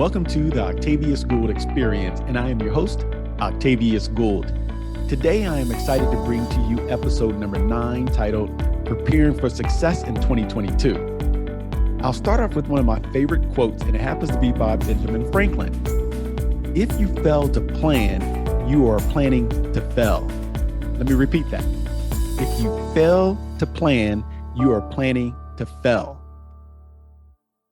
Welcome to the Octavius Gould Experience, and I am your host, Octavius Gould. Today, I am excited to bring to you episode number 9, titled Preparing for Success in 2022. I'll start off with one of my favorite quotes, and it happens to be by Benjamin Franklin. If you fail to plan, you are planning to fail. Let me repeat that. If you fail to plan, you are planning to fail.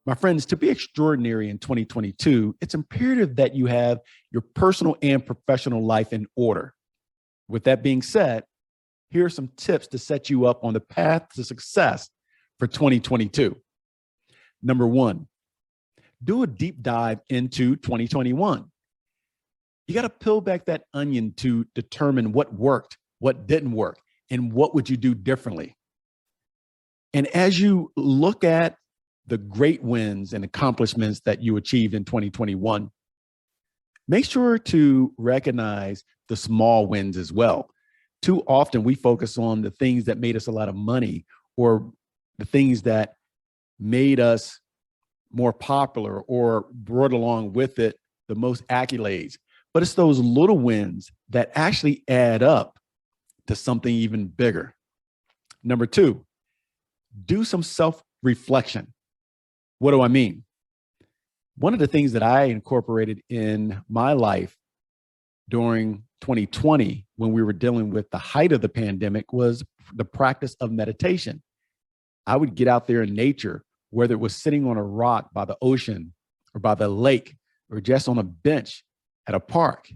My friends, to be extraordinary in 2022, it's imperative that you have your personal and professional life in order. With that being said, here are some tips to set you up on the path to success for 2022. Number 1, do a deep dive into 2021. You got to peel back that onion to determine what worked, what didn't work, and what would you do differently. And as you look at the great wins and accomplishments that you achieved in 2021, make sure to recognize the small wins as well. Too often we focus on the things that made us a lot of money or the things that made us more popular or brought along with it the most accolades. But it's those little wins that actually add up to something even bigger. Number 2, do some self-reflection. What do I mean? One of the things that I incorporated in my life during 2020, when we were dealing with the height of the pandemic, was the practice of meditation. I would get out there in nature, whether it was sitting on a rock by the ocean or by the lake or just on a bench at a park.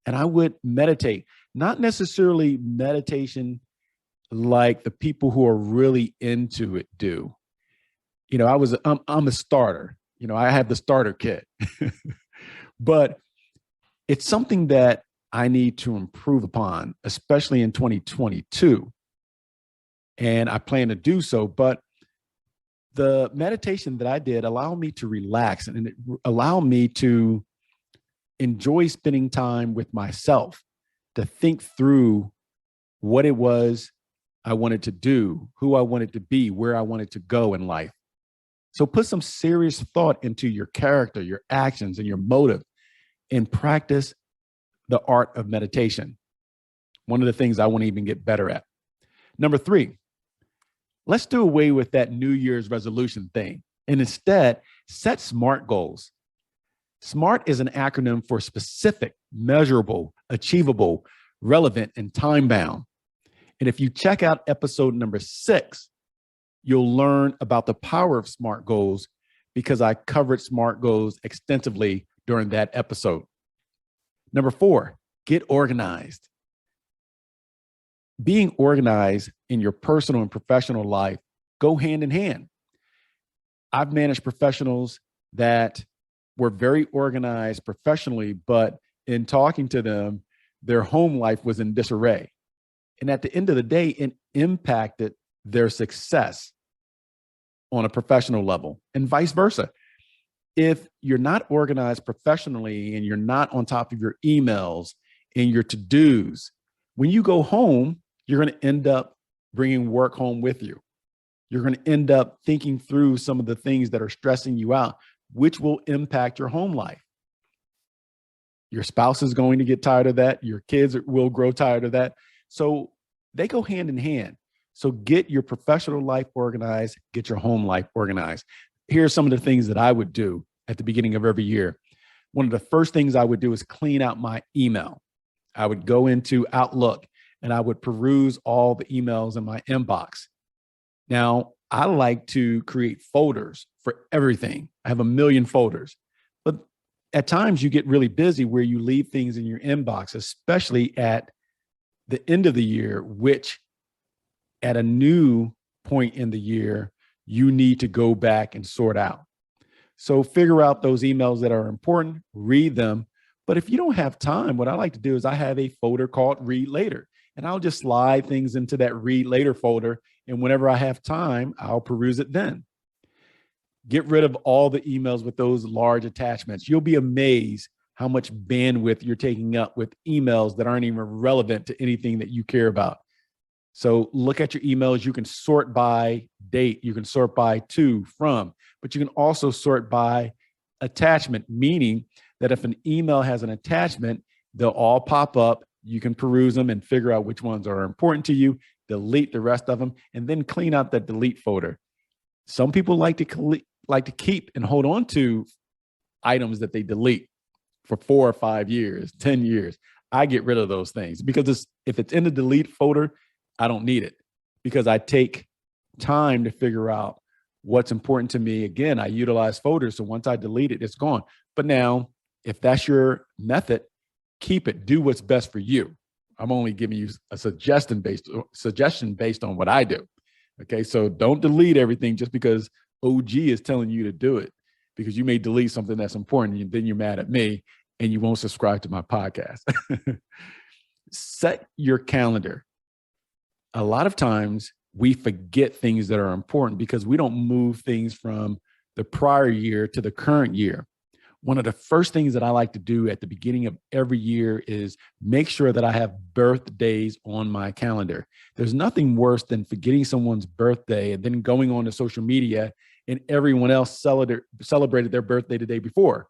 And I would meditate, not necessarily meditation like the people who are really into it do. You know, I'm a starter. You know, I have the starter kit, but it's something that I need to improve upon, especially in 2022. And I plan to do so. But the meditation that I did allowed me to relax, and it allowed me to enjoy spending time with myself, to think through what it was I wanted to do, who I wanted to be, where I wanted to go in life. So put some serious thought into your character, your actions, and your motive, and practice the art of meditation. One of the things I want to even get better at. Number 3, let's do away with that New Year's resolution thing and instead set SMART goals. SMART is an acronym for specific, measurable, achievable, relevant, and time-bound. And if you check out episode number 6, you'll learn about the power of SMART goals because I covered SMART goals extensively during that episode. Number 4, get organized. Being organized in your personal and professional life go hand in hand. I've managed professionals that were very organized professionally, but in talking to them, their home life was in disarray. And at the end of the day, it impacted their success on a professional level and vice versa. If you're not organized professionally and you're not on top of your emails and your to-dos, when you go home, you're going to end up bringing work home with you. You're going to end up thinking through some of the things that are stressing you out, which will impact your home life. Your spouse is going to get tired of that. Your kids will grow tired of that. So they go hand in hand. So get your professional life organized, get your home life organized. Here are some of the things that I would do at the beginning of every year. One of the first things I would do is clean out my email. I would go into Outlook and I would peruse all the emails in my inbox. Now, I like to create folders for everything. I have a million folders, but at times you get really busy where you leave things in your inbox, especially at the end of the year, which at a new point in the year, you need to go back and sort out. So figure out those emails that are important, read them. But if you don't have time, what I like to do is I have a folder called Read Later, and I'll just slide things into that Read Later folder. And whenever I have time, I'll peruse it then. Get rid of all the emails with those large attachments. You'll be amazed how much bandwidth you're taking up with emails that aren't even relevant to anything that you care about. So look at your emails. You can sort by date. You can sort by to, from, but you can also sort by attachment, meaning that if an email has an attachment, they'll all pop up. You can peruse them and figure out which ones are important to you, delete the rest of them, and then clean out that delete folder. Some people like to keep and hold on to items that they delete for 4 or 5 years, 10 years. I get rid of those things because if it's in the delete folder, I don't need it because I take time to figure out what's important to me. Again, I utilize folders. So once I delete it, it's gone. But now, if that's your method, keep it. Do what's best for you. I'm only giving you a suggestion based on what I do. Okay. So don't delete everything just because OG is telling you to do it, because you may delete something that's important and then you're mad at me and you won't subscribe to my podcast. Set your calendar. A lot of times we forget things that are important because we don't move things from the prior year to the current year. One of the first things that I like to do at the beginning of every year is make sure that I have birthdays on my calendar. There's nothing worse than forgetting someone's birthday and then going on to social media and everyone else celebrated their birthday the day before.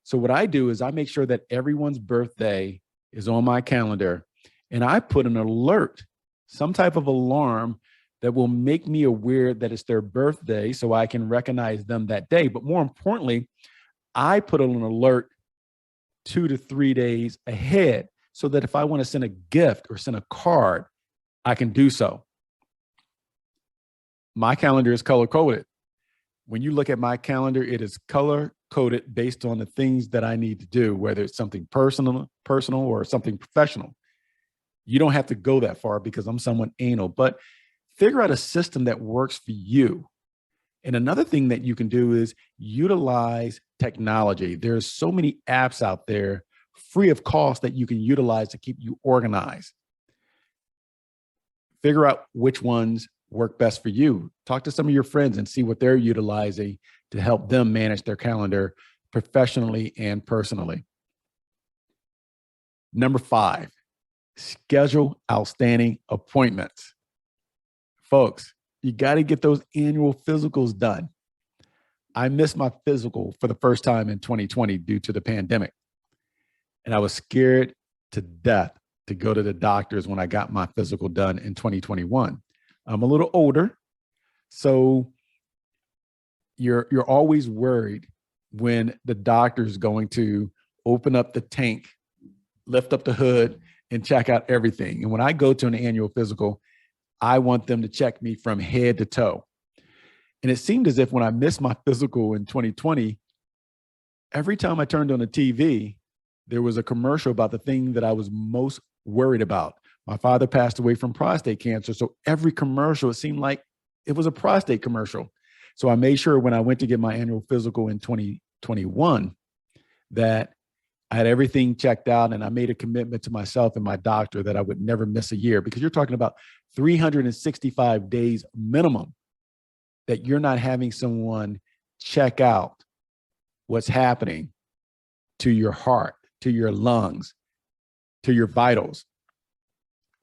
So what I do is I make sure that everyone's birthday is on my calendar, and I put an alert, some type of alarm that will make me aware that it's their birthday so I can recognize them that day. But more importantly, I put an alert 2 to 3 days ahead so that if I want to send a gift or send a card, I can do so. My calendar is color coded. When you look at my calendar, it is color coded based on the things that I need to do, whether it's something personal or something professional. You don't have to go that far because I'm somewhat anal, but figure out a system that works for you. And another thing that you can do is utilize technology. There's so many apps out there free of cost that you can utilize to keep you organized. Figure out which ones work best for you. Talk to some of your friends and see what they're utilizing to help them manage their calendar professionally and personally. Number 5, schedule outstanding appointments. Folks, you got to get those annual physicals done. I missed my physical for the first time in 2020 due to the pandemic. And I was scared to death to go to the doctors when I got my physical done in 2021. I'm a little older, so you're always worried when the doctor is going to open up the tank, lift up the hood, and check out everything. And when I go to an annual physical, I want them to check me from head to toe. And it seemed as if when I missed my physical in 2020, every time I turned on the TV, there was a commercial about the thing that I was most worried about. My father passed away from prostate cancer. So every commercial, it seemed like it was a prostate commercial. So I made sure when I went to get my annual physical in 2021 that I had everything checked out, and I made a commitment to myself and my doctor that I would never miss a year, because you're talking about 365 days minimum that you're not having someone check out what's happening to your heart, to your lungs, to your vitals.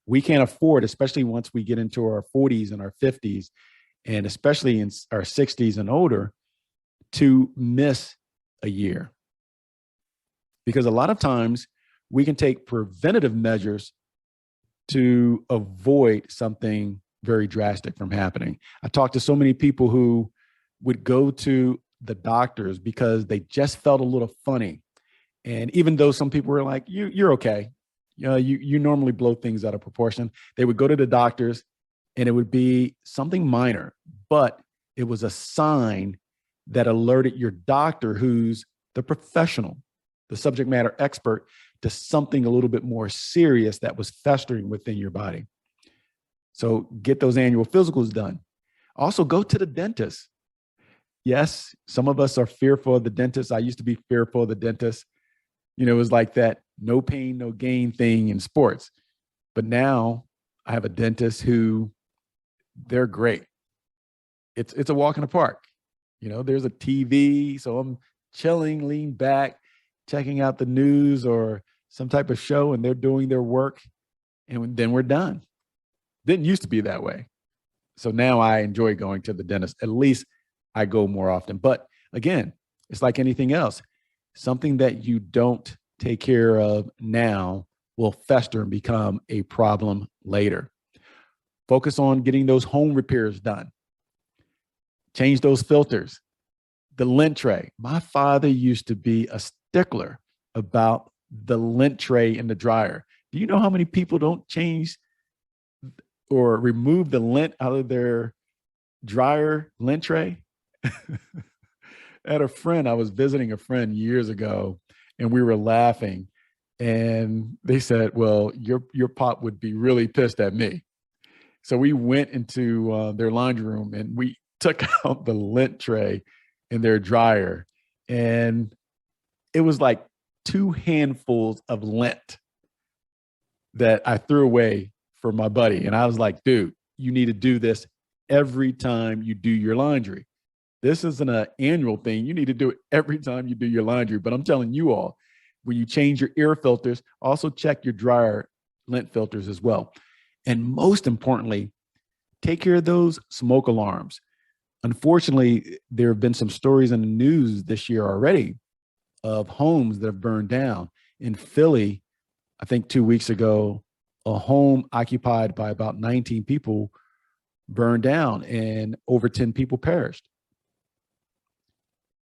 We can't afford, especially once we get into our 40s and our 50s, and especially in our 60s and older, to miss a year. Because a lot of times we can take preventative measures to avoid something very drastic from happening. I talked to so many people who would go to the doctors because they just felt a little funny. And even though some people were like, you're okay. You normally blow things out of proportion. They would go to the doctors and it would be something minor, but it was a sign that alerted your doctor, who's the professional, the subject matter expert, to something a little bit more serious that was festering within your body. So get those annual physicals done. Also, go to the dentist. Yes, some of us are fearful of the dentist. I used to be fearful of the dentist. It was like that no pain, no gain thing in sports. But now I have a dentist who, they're great. It's a walk in the park. There's a TV, so I'm chilling, lean back, checking out the news or some type of show, and they're doing their work, and then we're done. Didn't used to be that way. So now I enjoy going to the dentist. At least I go more often. But again, It's like anything else. Something that you don't take care of now will fester and become a problem later. Focus on getting those home repairs done. Change those filters. The lint tray. My father used to be a stickler about the lint tray in the dryer. Do you know how many people don't change or remove the lint out of their dryer lint tray? I was visiting a friend years ago, and we were laughing, and they said, well, your pop would be really pissed at me. So we went into their laundry room and we took out the lint tray in their dryer, and it was like 2 handfuls of lint that I threw away for my buddy. And I was like, dude, you need to do this every time you do your laundry. This isn't an annual thing. You need to do it every time you do your laundry. But I'm telling you all, when you change your air filters, also check your dryer lint filters as well. And most importantly, take care of those smoke alarms. Unfortunately, there have been some stories in the news this year already of homes that have burned down. In Philly, I think 2 weeks ago, a home occupied by about 19 people burned down and over 10 people perished.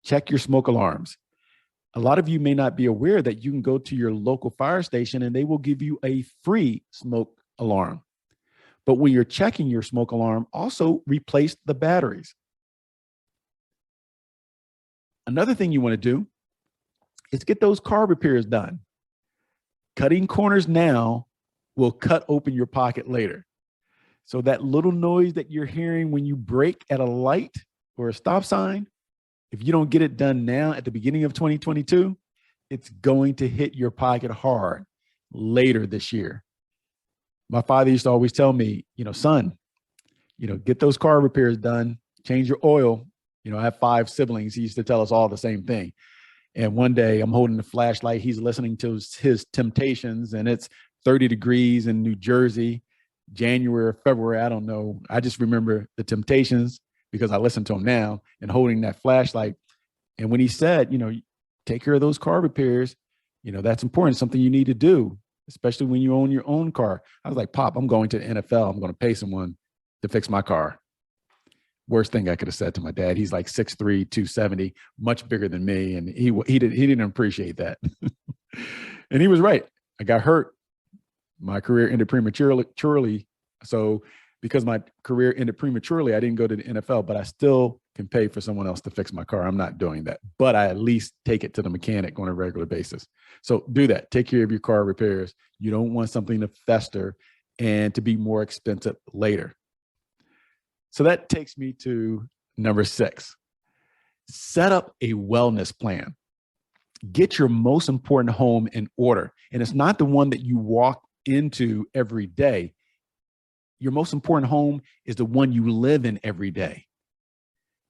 Check your smoke alarms. A lot of you may not be aware that you can go to your local fire station and they will give you a free smoke alarm. But when you're checking your smoke alarm, also replace the batteries. Another thing you want to do is get those car repairs done. Cutting corners now will cut open your pocket later. So that little noise that you're hearing when you brake at a light or a stop sign, if you don't get it done now at the beginning of 2022, it's going to hit your pocket hard later this year. My father used to always tell me, son, get those car repairs done, change your oil. I have 5 siblings. He used to tell us all the same thing. And one day I'm holding the flashlight. He's listening to his Temptations, and it's 30 degrees in New Jersey, January or February. I don't know. I just remember the Temptations because I listen to them now, and holding that flashlight. And when he said, take care of those car repairs, that's important, something you need to do, especially when you own your own car. I was like, Pop, I'm going to the NFL. I'm going to pay someone to fix my car. Worst thing I could have said to my dad. He's like 6'3", 270, much bigger than me. And he didn't appreciate that. And he was right. I got hurt. My career ended prematurely. So because my career ended prematurely, I didn't go to the NFL, but I still can pay for someone else to fix my car. I'm not doing that, but I at least take it to the mechanic on a regular basis. So do that. Take care of your car repairs. You don't want something to fester and to be more expensive later. So that takes me to number 6. Set up a wellness plan. Get your most important home in order. And it's not the one that you walk into every day. Your most important home is the one you live in every day.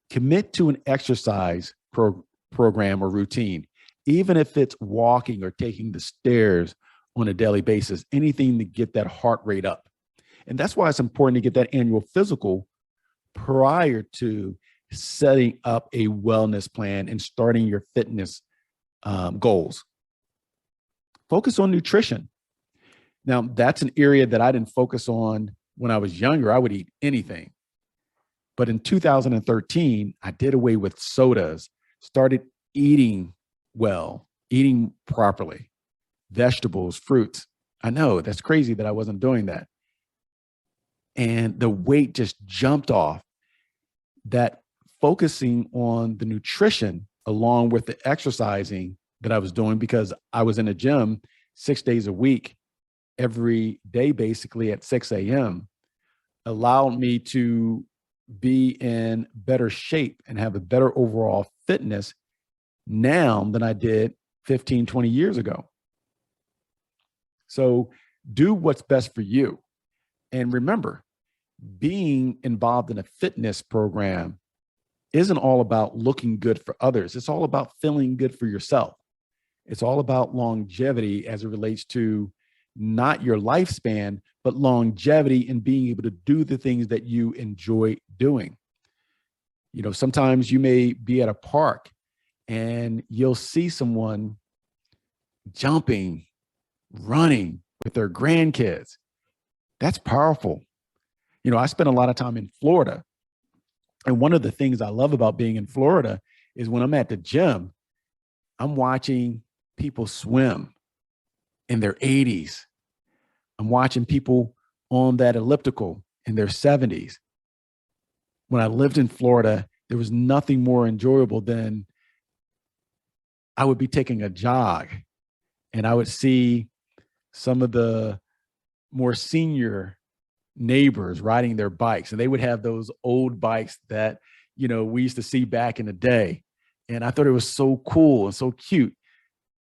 Commit to an exercise program or routine, even if it's walking or taking the stairs on a daily basis, anything to get that heart rate up. And that's why it's important to get that annual physical prior to setting up a wellness plan and starting your fitness goals. Focus on nutrition. Now, that's an area that I didn't focus on when I was younger. I would eat anything. But in 2013, I did away with sodas, started eating well, eating properly, vegetables, fruits. I know that's crazy that I wasn't doing that. And the weight just jumped off. That focusing on the nutrition along with the exercising that I was doing, because I was in a gym 6 days a week, every day, basically at 6 a.m., allowed me to be in better shape and have a better overall fitness now than I did 15, 20 years ago. So do what's best for you. And remember, being involved in a fitness program isn't all about looking good for others. It's all about feeling good for yourself. It's all about longevity as it relates to not your lifespan, but longevity and being able to do the things that you enjoy doing. Sometimes you may be at a park and you'll see someone jumping, running with their grandkids. That's powerful. I spent a lot of time in Florida. And one of the things I love about being in Florida is when I'm at the gym, I'm watching people swim in their 80s. I'm watching people on that elliptical in their 70s. When I lived in Florida, there was nothing more enjoyable than I would be taking a jog and I would see some of the more senior neighbors riding their bikes, and they would have those old bikes that we used to see back in the day. And I thought it was so cool and so cute.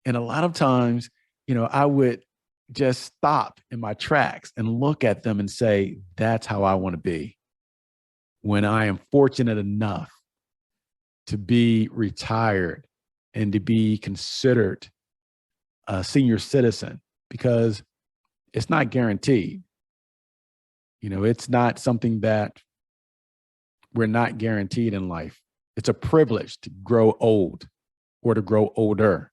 And a lot of times, I would just stop in my tracks and look at them and say, that's how I want to be when I am fortunate enough to be retired and to be considered a senior citizen, because it's not guaranteed. It's not something that we're not guaranteed in life. It's a privilege to grow old or to grow older.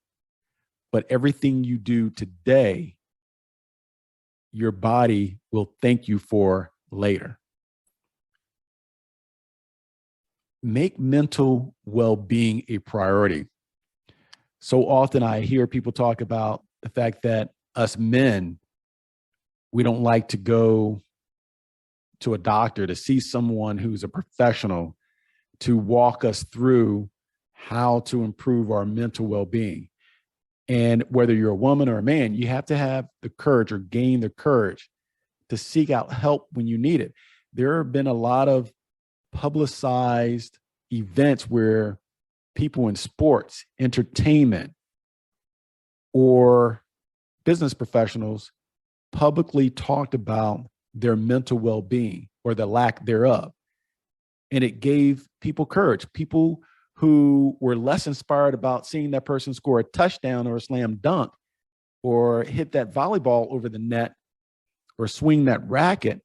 But everything you do today, your body will thank you for later. Make mental well-being a priority. So often I hear people talk about the fact that us men, we don't like to go to a doctor to see someone who's a professional to walk us through how to improve our mental well-being. And whether you're a woman or a man, you have to have the courage or gain the courage to seek out help when you need it. There have been a lot of publicized events where people in sports, entertainment, or business professionals publicly talked about their mental well-being or the lack thereof. And it gave people courage. People who were less inspired about seeing that person score a touchdown or a slam dunk or hit that volleyball over the net or swing that racket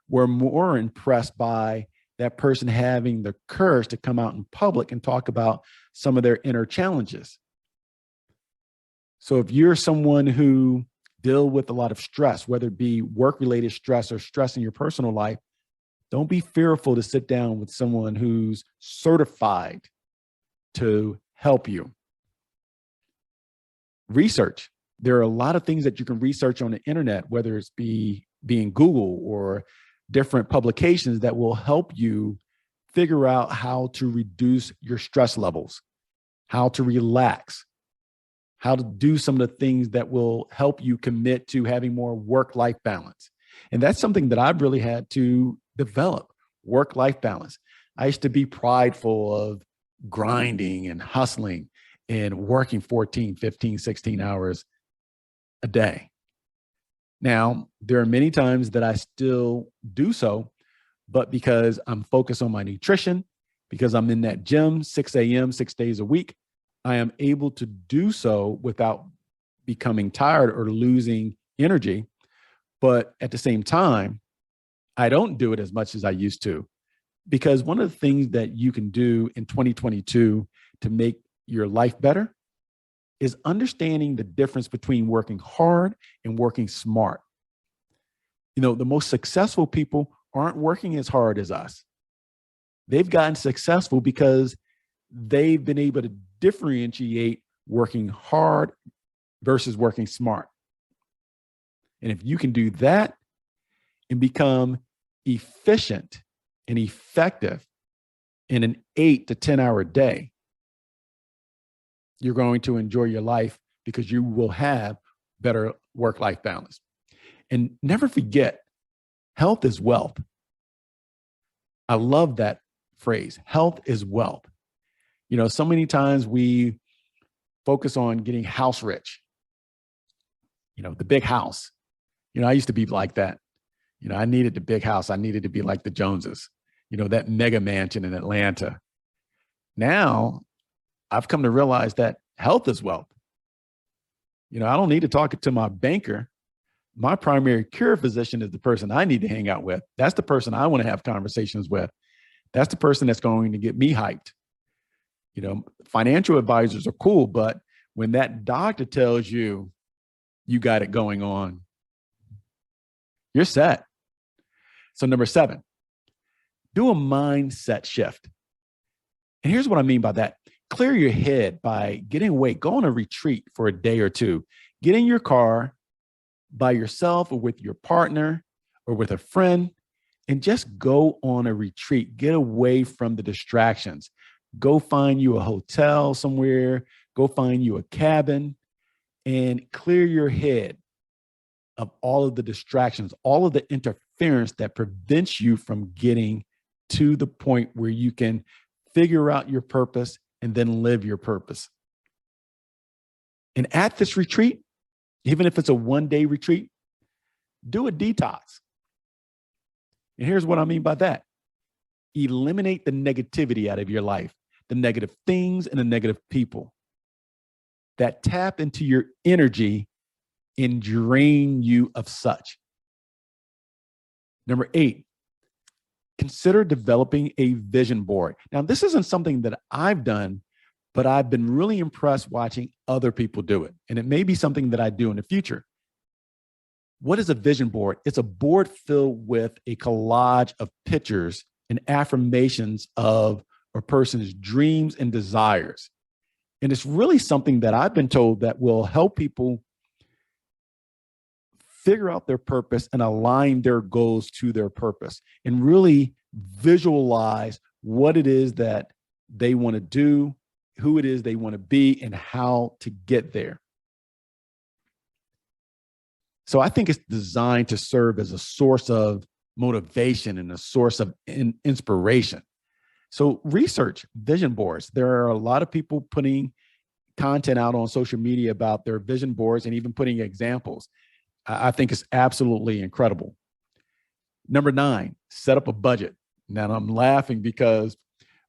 were more impressed by that person having the courage to come out in public and talk about some of their inner challenges. So if you're someone who deal with a lot of stress, whether it be work-related stress or stress in your personal life, don't be fearful to sit down with someone who's certified to help you. Research. There are a lot of things that you can research on the internet, whether it's being Google or different publications that will help you figure out how to reduce your stress levels, how to relax, how to do some of the things that will help you commit to having more work-life balance. And that's something that I've really had to develop, work-life balance. I used to be prideful of grinding and hustling and working 14, 15, 16 hours a day. Now, there are many times that I still do so, but because I'm focused on my nutrition, because I'm in that gym 6 a.m., 6 days a week, I am able to do so without becoming tired or losing energy. But at the same time, I don't do it as much as I used to, because one of the things that you can do in 2022 to make your life better is understanding the difference between working hard and working smart. The most successful people aren't working as hard as us. They've gotten successful because they've been able to differentiate working hard versus working smart. And if you can do that and become efficient and effective in an 8 to 10 hour day, you're going to enjoy your life because you will have better work-life balance. And never forget, health is wealth. I love that phrase. Health is wealth. So many times we focus on getting house rich, the big house. I used to be like that. I needed the big house. I needed to be like the Joneses, that mega mansion in Atlanta. Now I've come to realize that health is wealth. I don't need to talk to my banker. My primary care physician is the person I need to hang out with. That's the person I want to have conversations with. That's the person that's going to get me hyped. Financial advisors are cool, but when that doctor tells you you got it going on, you're set. So number 7, do a mindset shift. And here's what I mean by that. Clear your head by getting away, go on a retreat for a day or two. Get in your car by yourself or with your partner or with a friend and just go on a retreat. Get away from the distractions. Go find you a hotel somewhere, go find you a cabin and clear your head of all of the distractions, all of the interference that prevents you from getting to the point where you can figure out your purpose and then live your purpose. And at this retreat, even if it's a one-day retreat, do a detox. And here's what I mean by that. Eliminate the negativity out of your life, the negative things and the negative people that tap into your energy and drain you of such. Number 8, consider developing a vision board. Now, this isn't something that I've done, but I've been really impressed watching other people do it. And it may be something that I do in the future. What is a vision board? It's a board filled with a collage of pictures and affirmations of a person's dreams and desires. And it's really something that I've been told that will help people figure out their purpose and align their goals to their purpose and really visualize what it is that they want to do, who it is they want to be, and how to get there. So I think it's designed to serve as a source of motivation and a source of inspiration. So research vision boards. There are a lot of people putting content out on social media about their vision boards and even putting examples. I think it's absolutely incredible. Number 9, set up a budget. Now I'm laughing because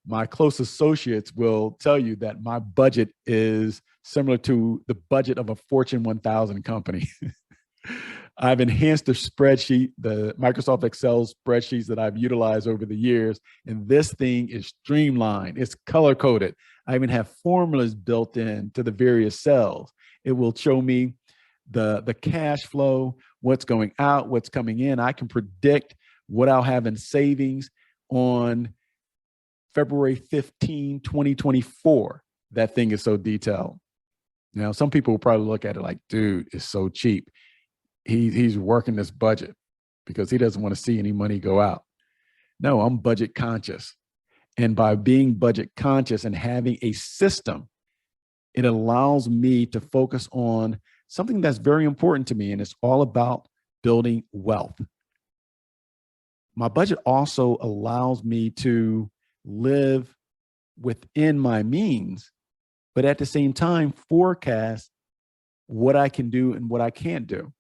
my close associates will tell you that my budget is similar to the budget of a Fortune 1000 company. I've enhanced the spreadsheet, the Microsoft Excel spreadsheets that I've utilized over the years. And this thing is streamlined. It's color coded. I even have formulas built in to the various cells. It will show me the cash flow, what's going out, what's coming in. I can predict what I'll have in savings on February 15, 2024. That thing is so detailed. Now, some people will probably look at it like, dude, it's so cheap. He's working this budget because he doesn't want to see any money go out. No, I'm budget conscious. And by being budget conscious and having a system, it allows me to focus on something that's very important to me. And it's all about building wealth. My budget also allows me to live within my means, but at the same time, forecast what I can do and what I can't do.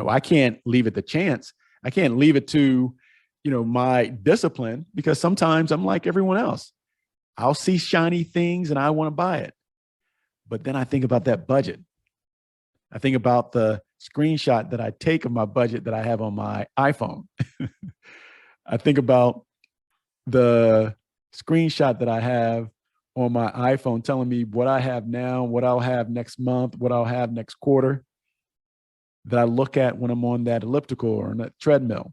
I can't leave it to chance. I can't leave it to, my discipline, because sometimes I'm like everyone else. I'll see shiny things and I want to buy it. But then I think about that budget. I think about the screenshot that I take of my budget that I have on my iPhone. I think about the screenshot that I have on my iPhone telling me what I have now, what I'll have next month, what I'll have next quarter, that I look at when I'm on that elliptical or on that treadmill.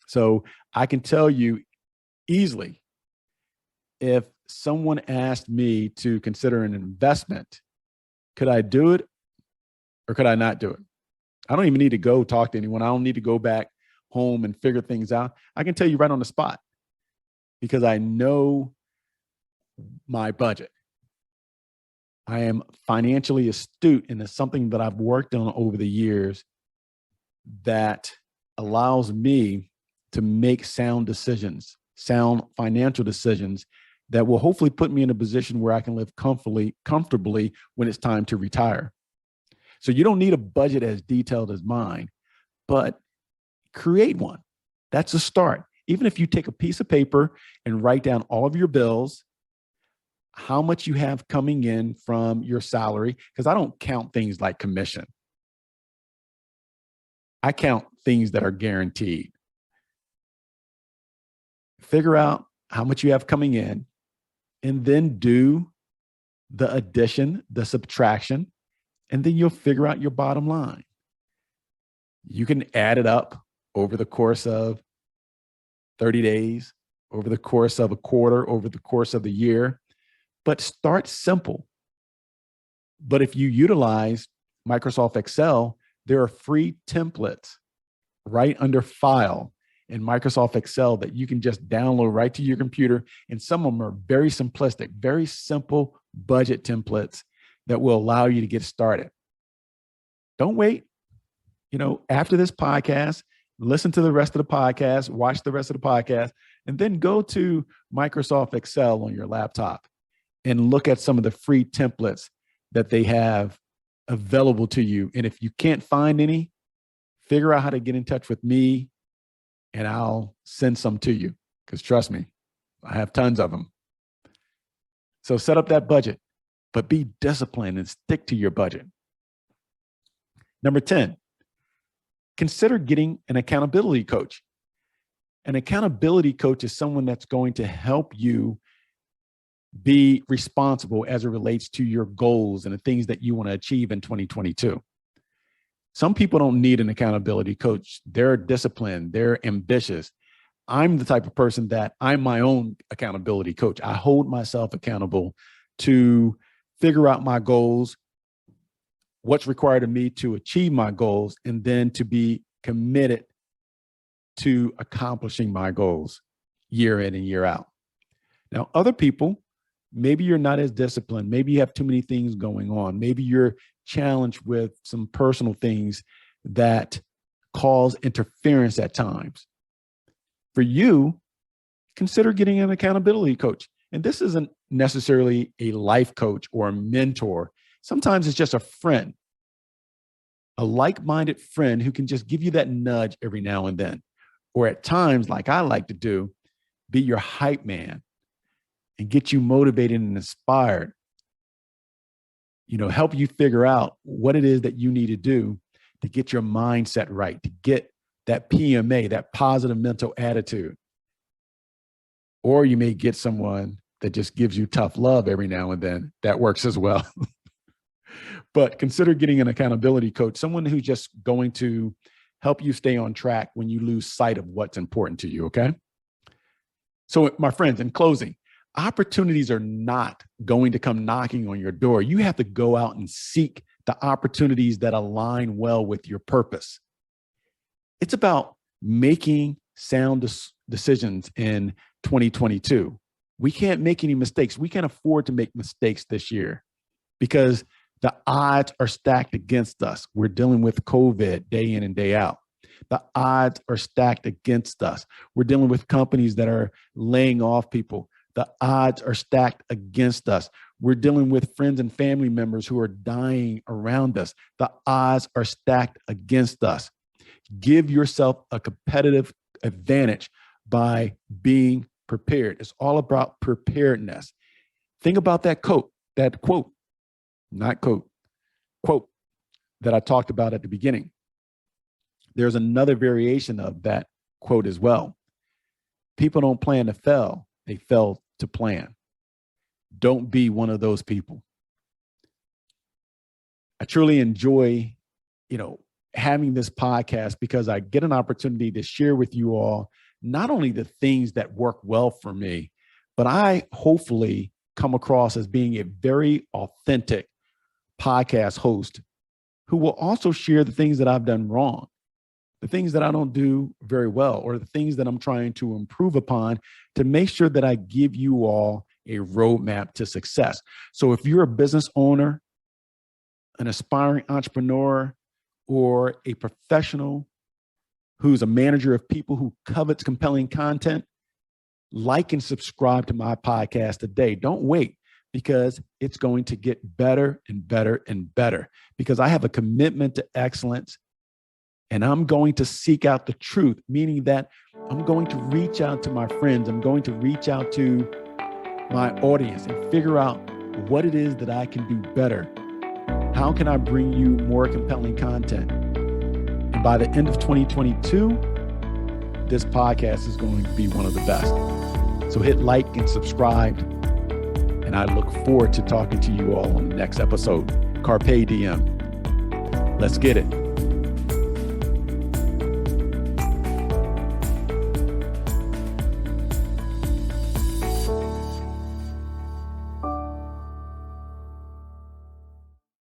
So I can tell you easily, if someone asked me to consider an investment, could I do it or could I not do it? I don't even need to go talk to anyone. I don't need to go back home and figure things out. I can tell you right on the spot because I know my budget. I am financially astute, and it's something that I've worked on over the years that allows me to make sound decisions, sound financial decisions that will hopefully put me in a position where I can live comfortably when it's time to retire. So you don't need a budget as detailed as mine, but create one. That's a start. Even if you take a piece of paper and write down all of your bills, how much you have coming in from your salary, because I don't count things like commission. I count things that are guaranteed. Figure out how much you have coming in and then do the addition, the subtraction, and then you'll figure out your bottom line. You can add it up over the course of 30 days, over the course of a quarter, over the course of the year, but start simple. But if you utilize Microsoft Excel, there are free templates right under File in Microsoft Excel that you can just download right to your computer. And some of them are very simplistic, very simple budget templates that will allow you to get started. Don't wait. After this podcast, listen to the rest of the podcast, watch the rest of the podcast, and then go to Microsoft Excel on your laptop and look at some of the free templates that they have available to you. And if you can't find any, figure out how to get in touch with me and I'll send some to you. Because trust me, I have tons of them. So set up that budget, but be disciplined and stick to your budget. Number 10, consider getting an accountability coach. An accountability coach is someone that's going to help you be responsible as it relates to your goals and the things that you want to achieve in 2022. Some people don't need an accountability coach. They're disciplined, they're ambitious. I'm the type of person that I'm my own accountability coach. I hold myself accountable to figure out my goals, what's required of me to achieve my goals, and then to be committed to accomplishing my goals year in and year out. Now, other people, maybe you're not as disciplined. Maybe you have too many things going on. Maybe you're challenged with some personal things that cause interference at times. For you, consider getting an accountability coach. And this isn't necessarily a life coach or a mentor. Sometimes it's just a friend, a like-minded friend who can just give you that nudge every now and then. Or at times, like I like to do, be your hype man and get you motivated and inspired. Help you figure out what it is that you need to do to get your mindset right, to get that PMA, that positive mental attitude. Or you may get someone that just gives you tough love every now and then. That works as well. But consider getting an accountability coach, someone who's just going to help you stay on track when you lose sight of what's important to you, okay? So my friends, in closing, opportunities are not going to come knocking on your door. You have to go out and seek the opportunities that align well with your purpose. It's about making sound decisions in 2022. We can't make any mistakes. We can't afford to make mistakes this year because the odds are stacked against us. We're dealing with COVID day in and day out. The odds are stacked against us. We're dealing with companies that are laying off people. The odds are stacked against us. We're dealing with friends and family members who are dying around us. The odds are stacked against us. Give yourself a competitive advantage by being prepared. It's all about preparedness. Think about that quote that I talked about at the beginning. There's another variation of that quote as well. People don't plan to fail. They fail to plan. Don't be one of those people. I truly enjoy, having this podcast because I get an opportunity to share with you all not only the things that work well for me, but I hopefully come across as being a very authentic podcast host who will also share the things that I've done wrong, the things that I don't do very well, or the things that I'm trying to improve upon to make sure that I give you all a roadmap to success. So if you're a business owner, an aspiring entrepreneur, or a professional who's a manager of people who covets compelling content, like and subscribe to my podcast today. Don't wait, because it's going to get better and better and better, because I have a commitment to excellence. And I'm going to seek out the truth, meaning that I'm going to reach out to my friends. I'm going to reach out to my audience and figure out what it is that I can do better. How can I bring you more compelling content? And by the end of 2022, this podcast is going to be one of the best. So hit like and subscribe And I look forward to talking to you all on the next episode. Carpe diem. Let's get it.